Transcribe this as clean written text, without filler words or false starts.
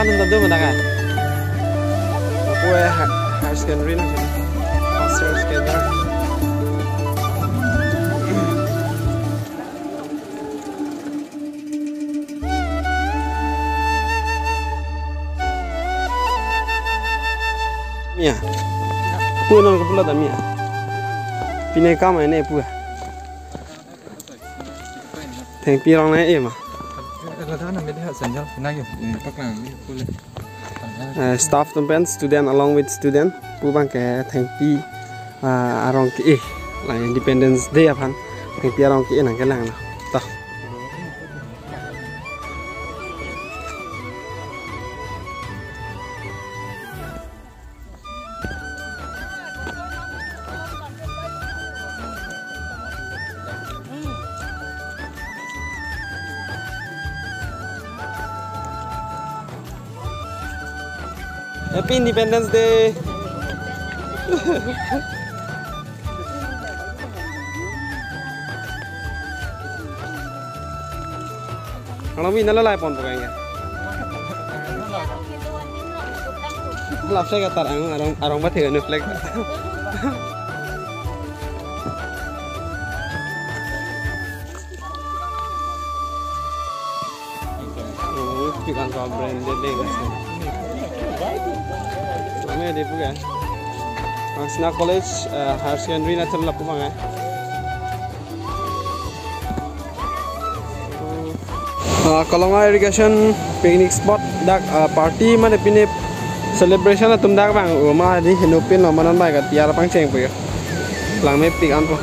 kan tentu mendakan. Aku high secondary nak master sekedar. Mia, punya orang kepala tak mia. Pinai kamai ni punya. Teng pirang naik mah. Staff tempat student along with student. Pubang ke teng pi arong ke lah Independence Day apa? Teng pi arong ke nak kelang lah. Tah. Happy Independence Day. Kalau ini nala pon pokoknya. Lap saya kata arang batik anu flag. Oh, kita kan branded deh guys. Kami ada juga. Sna College Higher Secondary na terlalu lapang eh. Kalau irrigation picnic spot dak party mana pini celebration na tum dak bang. Rumah di Hinupin, lamanan baik. Tiara pang ceng punya. Lang me pick anpo.